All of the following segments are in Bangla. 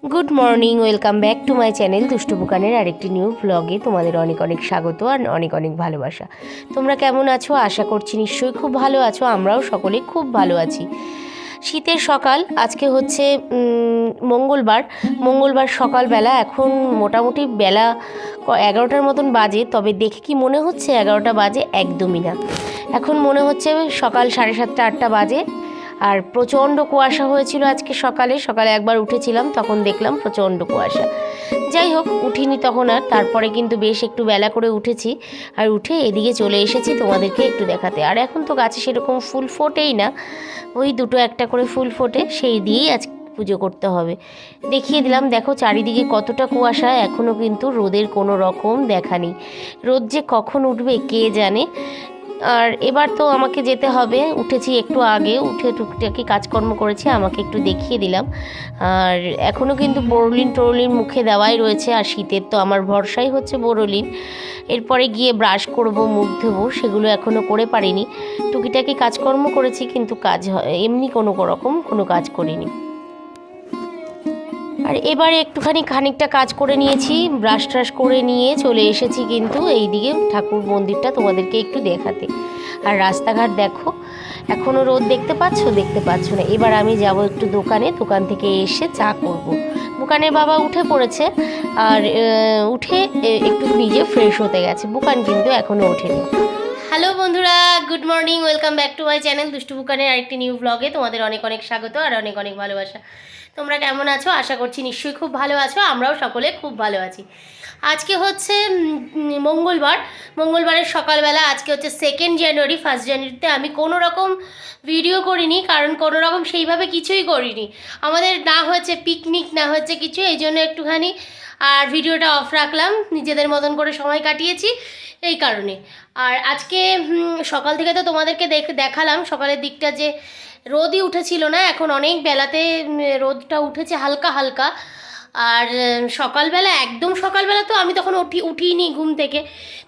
Good morning, welcome back to my channel দুষ্টু বুকানের আরেকটি নিউ ব্লগে তোমাদের অনেক অনেক স্বাগত আর অনেক অনেক ভালোবাসা। তোমরা কেমন আছো? আশা করছি নিশ্চয়ই খুব ভালো আছো। আমরাও সকলে খুব ভালো আছি। শীতের সকাল, আজকে হচ্ছে মঙ্গলবার সকালবেলা। এখন মোটামুটি বেলা 11টার মতন বাজে, তবে দেখে কি মনে হচ্ছে 11টা বাজে? একদমই না। এখন মনে হচ্ছে সকাল 7:30 8টা বাজে। আর প্রচণ্ড কুয়াশা হয়েছিল আজকে সকালে একবার উঠেছিলাম, তখন দেখলাম প্রচণ্ড কুয়াশা। যাই হোক, উঠিনি তখন আর। তারপরে কিন্তু বেশ একটু বেলা করে উঠেছি, আর উঠে এদিকে চলে এসেছি তোমাদেরকে একটু দেখাতে। আর এখন তো গাছে সেরকম ফুল ফোটেই না, ওই দুটো একটা করে ফুল ফোটে, সেই দিয়েই আজ পুজো করতে হবে। দেখিয়ে দিলাম, দেখো চারিদিকে কতটা কুয়াশা, এখনও কিন্তু রোদের কোনো রকম দেখা নেই। রোদ যে কখন উঠবে কে জানে। আর এবার তো আমাকে যেতে হবে, উঠেছি একটু আগে, উঠে টুকটাকি কাজকর্ম করেছি, আমাকে একটু দেখিয়ে দিলাম। আর এখনও কিন্তু বোরোলিন মুখে দেওয়াই রয়েছে, আর শীতের তো আমার ভরসাই হচ্ছে বোরোলিন। এরপরে গিয়ে ব্রাশ করব, মুখ ধোবো, সেগুলো এখনও করে পারিনি। টুকিটাকি কাজকর্ম করেছি, কিন্তু এমনি কোনো কাজ করিনি। আর এবারে খানিকটা কাজ করে নিয়েছি, ব্রাশ ট্রাশ করে নিয়ে চলে এসেছি কিন্তু এইদিকে ঠাকুর মন্দিরটা তোমাদেরকে একটু দেখাতে। আর রাস্তাঘাট দেখো, এখনও রোদ দেখতে পাচ্ছ না। এবার আমি যাব একটু দোকান থেকে এসে চা করব। বুকানের বাবা উঠে পড়েছে, আর উঠে একটু নিজে ফ্রেশ হতে গেছে। বুকান কিন্তু এখনও ওঠেনি। হ্যালো বন্ধুরা, good morning, welcome back to my channel দুষ্টু বুকানের আরেকটি নিউ ব্লগে তোমাদের অনেক অনেক স্বাগত আর অনেক অনেক ভালোবাসা। তোমরা কেমন আছো? আশা করছি নিশ্চয়ই খুব ভালো আছো। আমরাও সকলে খুব ভালো আছি। আজকে হচ্ছে মঙ্গলবারের সকালবেলা। আজকে হচ্ছে 2nd জানুয়ারি। 1st জানুয়ারিতে আমি কোনো রকম ভিডিও করিনি, কারণ কোনো রকম সেইভাবে কিছুই করিনি। আমাদের না হয়েছে পিকনিক, না হচ্ছে কিছু, এই জন্য একটুখানি আর ভিডিওটা অফ রাখলাম, নিজেদের মতন করে সময় কাটিয়েছি এই কারণে। আর আজকে সকাল থেকে তো তোমাদেরকে দেখালাম সকালের দিকটা, যে রোদই উঠেছিল না। এখন অনেক বেলাতে রোদটা উঠেছে হালকা হালকা। আর একদম সকালবেলা তো আমি তখন উঠিনি ঘুম থেকে,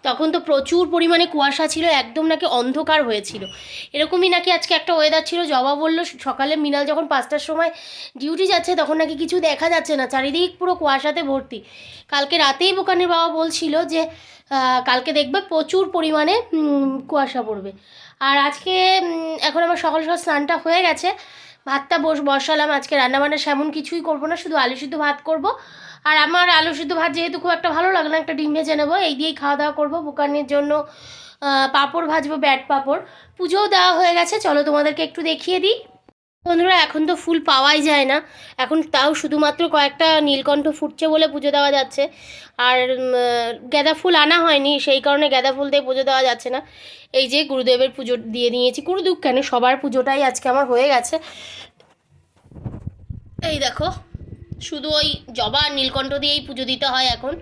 তখন তো প্রচুর পরিমাণে কুয়াশা ছিল, একদম নাকি অন্ধকার হয়েছিল। এরকমই নাকি আজকে একটা ওয়েদার ছিল। জবা বলল সকালে মৃণাল যখন 5টার সময় ডিউটি যাচ্ছে, তখন নাকি কিছু দেখা যাচ্ছে না, চারিদিক পুরো কুয়াশাতে ভর্তি। কালকে রাতেই বোকানের বাবা বলছিল যে কালকে দেখবে প্রচুর পরিমাণে কুয়াশা পড়বে। আর আজকে এখন আমার সকাল স্নানটা হয়ে গেছে, ভাতটা বসালাম। আজকে রান্নাবান্না সেমন কিছুই করবো না, শুধু আলু সিদ্ধ ভাত করব। আর আমার আলু সিদ্ধ ভাত যেহেতু খুব একটা ভালো লাগে না, একটা ডিম ভেজে নেবো, এই দিয়েই খাওয়া দাওয়া করবো। বুকানের জন্য পাঁপড় ভাজবো, ব্যাট পাঁপড়। পুজোও দেওয়া হয়ে গেছে, চলো তোমাদেরকে একটু দেখিয়ে দিই। বন্ধুরা, এখন তো ফুল পাওয়াই যায় না, এখন তাও শুধুমাত্র কয়েকটা নীলকণ্ঠ ফুটছে বলে পুজো দেওয়া যাচ্ছে। আর গাঁদা ফুল আনা হয়নি, সেই কারণে গাঁদা ফুল দিয়ে পুজো দেওয়া যাচ্ছে না। এই যে গুরুদেবের পুজো দিয়ে নিয়েছি, গুরুদেব কেন, সবার পুজোটাই আজকে আমার হয়ে গেছে। এই দেখো, শুধু ওই জবা আর নীলকণ্ঠ দিয়েই পুজো দিতে হয় এখন,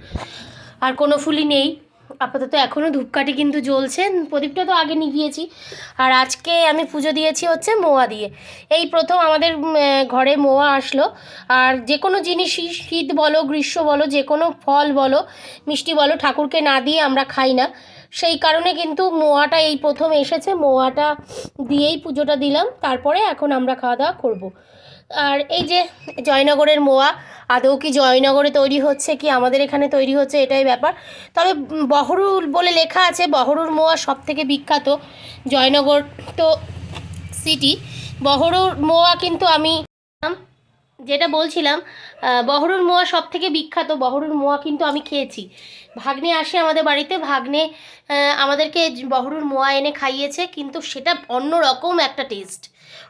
আর কোনো ফুলই নেই আপাতত। এখনও ধূপকাঠি কিন্তু জ্বলছে, প্রদীপটা তো আগে নিভিয়েছি। আর আজকে আমি পুজো দিয়েছি হচ্ছে মোয়া দিয়ে। এই প্রথম আমাদের ঘরে মোয়া আসলো। আর যে কোনো জিনিসই, শীত বলো গ্রীষ্ম বলো, যে কোনো ফল বলো মিষ্টি বলো, ঠাকুরকে না দিয়ে আমরা খাই না। সেই কারণে কিন্তু মোয়াটা এই প্রথম এসেছে, মোয়াটা দিয়েই পুজোটা দিলাম। তারপরে এখন আমরা খাওয়া দাওয়া করবো। আর এই যে জয়নগরের মোয়া, আদৌ কি জয়নগরে তৈরি হচ্ছে কি আমাদের এখানে তৈরি হচ্ছে, এটাই ব্যাপার। তবে বহরুল বলে লেখা আছে, বহরুর মোয়া সব থেকে বিখ্যাত। জয়নগর তো সিটি, বহরুর মোয়া কিন্তু আমি যেটা বলছিলাম, বহরুর মোয়া সব থেকে বিখ্যাত। বহরুর মোয়া কিন্তু আমি খেয়েছি। ভাগ্নে আসে আমাদের বাড়িতে, ভাগ্নে আমাদেরকে বহরুর মোয়া এনে খাইয়েছে, কিন্তু সেটা অন্য রকম একটা টেস্ট।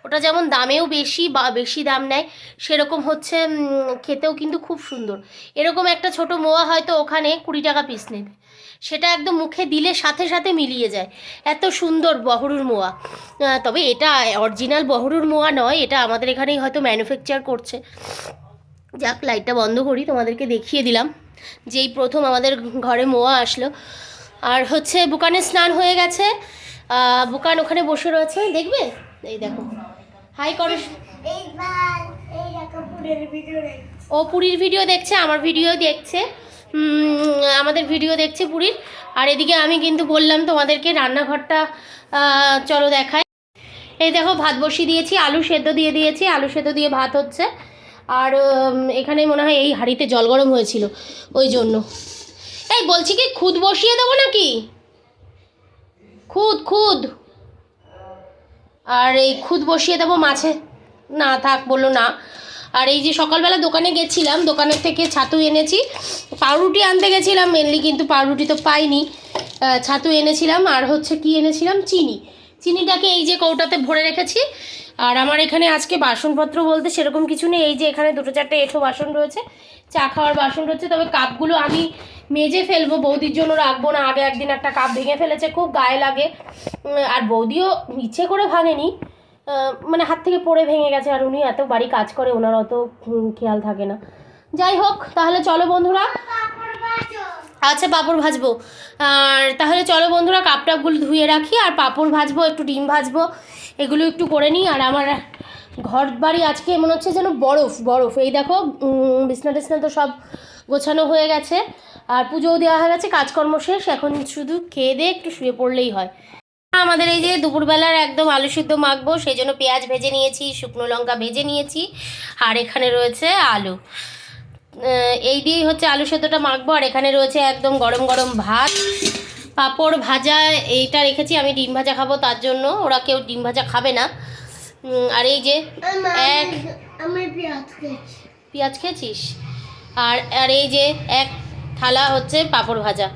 ওটা যেমন দামেও বেশি বা বেশি দাম নেয়, সেরকম হচ্ছে খেতেও কিন্তু খুব সুন্দর। এরকম একটা ছোট মোয়া হয়তো ওখানে 20 টাকা পিস নেবে, সেটা একদম মুখে দিলে সাথে সাথে মিলিয়ে যায়, এত সুন্দর বহরুর মোয়া। তবে এটা অরিজিনাল বহরুর মোয়া নয়, এটা আমাদের এখানেই হয়তো ম্যানুফ্যাকচার করছে। যাক, লাইটটা বন্ধ করি, তোমাদেরকে দেখিয়ে দিলাম যেই প্রথম আমাদের ঘরে মোয়া আসলো। আর হচ্ছে বুকানের স্নান হয়ে গেছে, বুকান ওখানে বসে রয়েছে, দেখবে, এই দেখো হাই করো। ও পুরীর ভিডিও দেখছে, আমার ভিডিও দেখছে, আমাদের ভিডিও দেখছে পুরীর। আর এদিকে আমি কিন্তু বললাম তোমাদেরকে রান্নাঘরটা চলো দেখাই। এই দেখো ভাত বসিয়ে দিয়েছি, আলু সেদ্ধ দিয়ে দিয়েছি, আলু সেদ্ধ দিয়ে ভাত হচ্ছে। আর এখানে মনে হয় এই হাঁড়িতে জল গরম হয়েছিল ওই জন্য। এই বলছি কি খুদ বসিয়ে দেবো নাকি? খুদ আর এই খুদ বসিয়ে দেবো মাছে। না থাক, বললো না। আর এই যে সকালবেলা দোকানে গেছিলাম, দোকানের থেকে ছাতু এনেছি, পাউরুটি আনতে গেছিলাম মেনলি, কিন্তু পাউরুটি তো পাইনি। ছাতু এনেছিলাম আর হচ্ছে কি এনেছিলাম, চিনিটাকে এই যে কৌটাতে ভরে রেখেছি। আর আমার এখানে আজকে বাসনপত্র বলতে সেরকম কিছু নেই। এই যে এখানে 2-4টে এঁঠো বাসন রয়েছে, চা খাওয়ার বাসন রয়েছে, তবে কাপগুলো আমি মেজে ফেলবো, বৌদির জন্য রাখবো না। আগে একদিন একটা কাপ ভেঙে ফেলেছে, খুব গায়ে লাগে। আর বৌদিও ইচ্ছে করে ভাঙেনি, মানে হাত থেকে পড়ে ভেঙে গেছে। আর উনি এত বাড়ি কাজ করে, ওনার অত খেয়াল থাকে না। যাই হোক, তাহলে চলো বন্ধুরা। আচ্ছা, পাঁপড় ভাজবো। আর তাহলে চলো বন্ধুরা, কাপ টাপগুলো ধুয়ে রাখি, আর পাঁপড় ভাজবো, একটু ডিম ভাজবো, এগুলো একটু করে নিই। আর আমার ঘর বাড়ি আজকে মনে হচ্ছে যেন বরফ। এই দেখো, বিছনা টিছনা তো সব গোছানো হয়ে গেছে, আর পুজোও দেওয়া হয়ে গেছে, কাজকর্ম শেষ। এখন শুধু খেয়ে দিয়ে একটু শুয়ে পড়লেই হয়। আমাদের এই যে দুপুরবেলার একদম আলু সিদ্ধ মাখবো, সেই জন্য পেঁয়াজ ভেজে নিয়েছি, শুকনো লঙ্কা ভেজে নিয়েছি, আর এখানে রয়েছে আলু। এই দিয়েই হচ্ছে আলু সেদ্ধটা মাখবো। আর এখানে রয়েছে একদম গরম গরম ভাত, পাঁপড় ভাজা এইটা রেখেছি, আমি ডিম ভাজা খাবো, তার জন্য। ওরা কেউ ডিম ভাজা খাবে না। আর এই যে পেঁয়াজ খেয়েছিস, আর এই যে এক থালা হচ্ছে পাঁপড় ভাজা।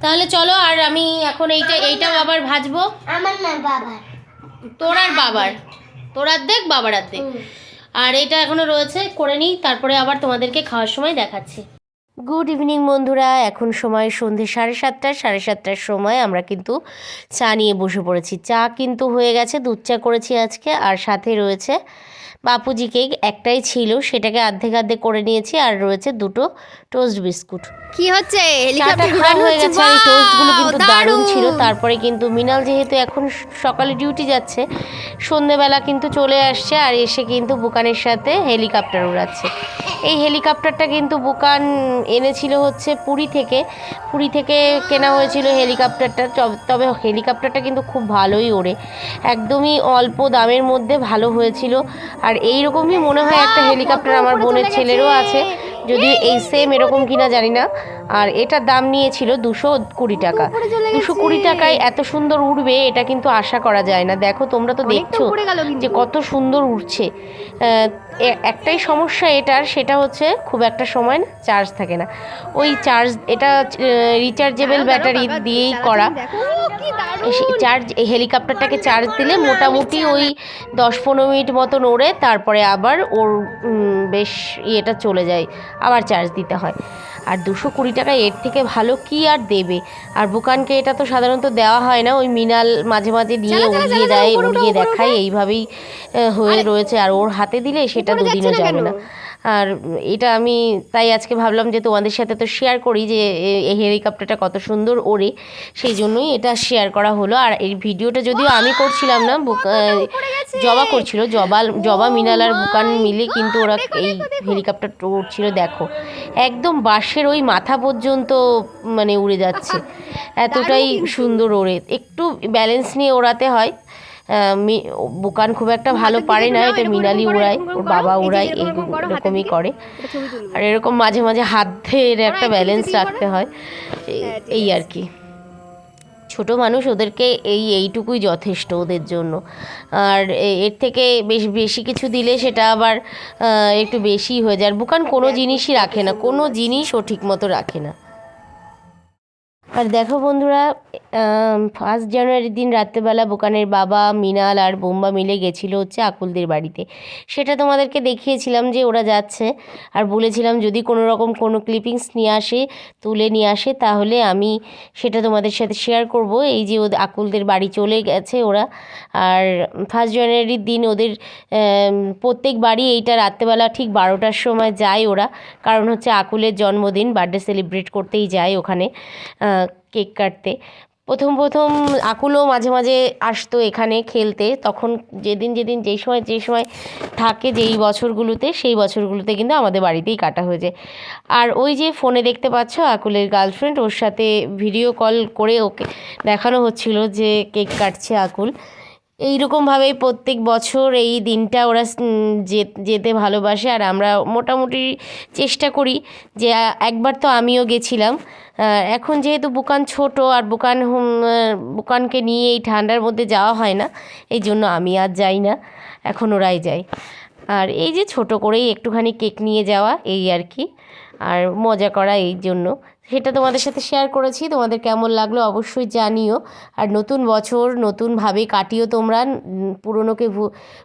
তাহলে চলো, আর আমি এখন এইটাও আবার ভাজবো। আমার না, বাবার। তোর অর্ধেক, বাবার অর্ধেক। আর এটা এখনো রয়েছে, করে নিই, তারপরে আবার তোমাদেরকে খাওয়ার সময় দেখাচ্ছি। গুড ইভিনিং বন্ধুরা, এখন সময় সন্ধ্যে 7:30। 7:30টার সময় আমরা কিন্তু চা নিয়ে বসে পড়েছি। চা কিন্তু হয়ে গেছে, দুধ চা করেছি আজকে, আর সাথে রয়েছে বাপুজি কেক, একটাই ছিল, সেটাকে অর্ধেক করে নিয়েছি, আর রয়েছে 2টো টোস্ট বিস্কুট। কি হচ্ছে, চাটা খাওয়া হয়ে গেছে। আর এই টোস্টগুলো কিন্তু দারুণ ছিল। তারপরে কিন্তু মিনাল যেহেতু এখন সকালে ডিউটি যাচ্ছে, সন্ধেবেলা কিন্তু চলে আসছে, আর এসে কিন্তু বুকানের সাথে হেলিকপ্টার উড়াচ্ছে। এই হেলিকপ্টারটা কিন্তু বুকান এনেছিল হচ্ছে পুরী থেকে কেনা হয়েছিল হেলিকপ্টারটা। তবে হেলিকপ্টারটা কিন্তু খুব ভালোই ওড়ে, একদমই অল্প দামের মধ্যে ভালো হয়েছিল। আর এইরকমই মনে হয় একটা হেলিকপ্টার আমার বোনের ছেলেরও আছে, যদিও এই সেম এরকম কিনা জানি না। আর এটার দাম নিয়েছিল 220 টাকা। 220 টাকায় এত সুন্দর উড়বে, এটা কিন্তু আশা করা যায় না। দেখো, তোমরা তো দেখছো যে কত সুন্দর উড়ছে। একটাই সমস্যা এটার, সেটা হচ্ছে খুব একটা সময় চার্জ থাকে না। ওই চার্জ, এটা রিচার্জেবল ব্যাটারি দিয়েই করা। চার্জ, এই হেলিকপ্টারটাকে চার্জ দিলে মোটামুটি ওই 10-15 মিনিট মতন ওড়ে, তারপরে আবার ওর বেশ ইয়েটা চলে যায়, আবার চার্জ দিতে হয়। আর 220 টাকা এর থেকে ভালো কি আর দেবে। আর বুকানকে এটা তো সাধারণত দেওয়া হয় না, ওই মিনাল মাঝে মাঝে নিয়ে উড়িয়ে দেয়, উড়িয়ে দেখায়, এইভাবেই হয়ে রয়েছে। আর ওর হাতে দিলে সেটা দুদিনও যাবে না। আর এটা আমি তাই আজকে ভাবলাম যে তোমাদের সাথে তো শেয়ার করি যে এই হেলিকপ্টারটা কত সুন্দর ওড়ে, সেই জন্যই এটা শেয়ার করা হলো। আর এই ভিডিওটা যদিও আমি করছিলাম না, জবা করছিল, জবা মিনাল আর বুকান মিলে কিন্তু ওরা এই হেলিকপ্টারটা উড়ছিল। দেখো, একদম বাঁশের ওই মাথা পর্যন্ত মানে উড়ে যাচ্ছে, এতটাই সুন্দর ওড়ে। একটু ব্যালেন্স নিয়ে ওড়াতে হয়। বুকান খুব একটা ভালো পারে না, এটা মিনালি উড়ায়, ওর বাবা উড়ায়, এইরকমই করে। আর এরকম মাঝে মাঝে হাতের একটা ব্যালেন্স রাখতে হয়, এই আর কি। ছোট মানুষ, ওদেরকে এইটুকুই যথেষ্ট ওদের জন্য। আর এর থেকে বেশি কিছু দিলে সেটা আবার একটু বেশি হয়ে যায়। আর বুকান কোনো জিনিসই রাখে না, কোনো জিনিস ও ঠিক মতো রাখে না। আর দেখো বন্ধুরা, 1 জানুয়ারির দিন রাত্রেবেলা বুকানের বাবা, মিনাল আর বোম্বা মিলে গেছিলো হচ্ছে আকুলদের বাড়িতে। সেটা তোমাদেরকে দেখিয়েছিলাম যে ওরা যাচ্ছে, আর বলেছিলাম যদি কোনো রকম কোনো ক্লিপিংস তুলে নিয়ে আসে তাহলে আমি সেটা তোমাদের সাথে শেয়ার করব। এই যে ওদের আকুলদের বাড়ি চলে গেছে ওরা। আর 1 জানুয়ারির দিন ওদের প্রত্যেক বাড়ি এইটা রাত্রেবেলা ঠিক 12টার সময় যায় ওরা, কারণ হচ্ছে আকুলের জন্মদিন, বার্থডে সেলিব্রেট করতেই যায় ওখানে কেক কাটতে। প্রথম আকুলও মাঝে মাঝে আসতো এখানে খেলতে, তখন যেই সময় থাকে যেই বছরগুলোতে, সেই বছরগুলোতে কিন্তু আমাদের বাড়িতেই কাটা হয়ে যায়। আর ওই যে ফোনে দেখতে পাচ্ছ আকুলের গার্লফ্রেন্ড, ওর সাথে ভিডিও কল করে ওকে দেখানো হচ্ছিল যে কেক কাটছে আকুল। এইরকমভাবেই প্রত্যেক বছর এই দিনটা ওরা যেতে ভালোবাসে। আর আমরা মোটামুটি চেষ্টা করি যে একবার তো আমিও গেছিলাম। এখন যেহেতু বুকান ছোট আর বুকানকে নিয়ে এই ঠান্ডার মধ্যে যাওয়া হয় না, এই জন্য আমি আর যাই না, এখন ওরাই যায়। আর এই যে ছোট করেই একটুখানি কেক নিয়ে যাওয়া, এই আর কি, আর মজা করা, এই জন্য সেটা তোমাদের সাথে শেয়ার করেছি। তোমাদের কেমন লাগলো অবশ্যই জানিও। আর নতুন বছর নতুনভাবে কাটিও তোমরা,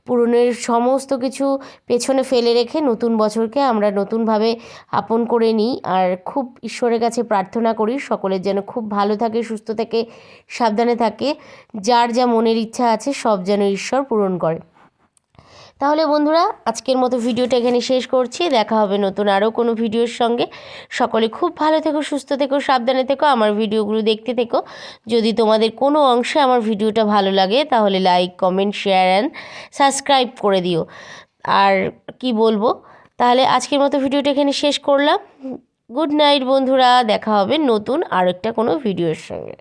পুরনোর সমস্ত কিছু পেছনে ফেলে রেখে নতুন বছরকে আমরা নতুনভাবে আপন করে নিই। আর খুব ঈশ্বরের কাছে প্রার্থনা করি সকলের যেন খুব ভালো থাকে, সুস্থ থাকে, সাবধানে থাকে, যার যা মনের ইচ্ছা আছে সব যেন ঈশ্বর পূরণ করে। তাহলে বন্ধুরা, আজকের মতো ভিডিওটা এখানে শেষ করছি। দেখা হবে নতুন আরও কোনো ভিডিওর সঙ্গে। সকলে খুব ভালো থেকো, সুস্থ থেকো, সাবধানে থেকো, আমার ভিডিওগুলো দেখতে থেকো। যদি তোমাদের কোনো অংশে আমার ভিডিওটা ভালো লাগে তাহলে like, comment, share and subscribe করে দিও। আর কি বলবো, তাহলে আজকের মতো ভিডিওটা এখানে শেষ করলাম। গুড নাইট বন্ধুরা, দেখা হবে নতুন আরেকটা কোনো ভিডিওর সঙ্গে।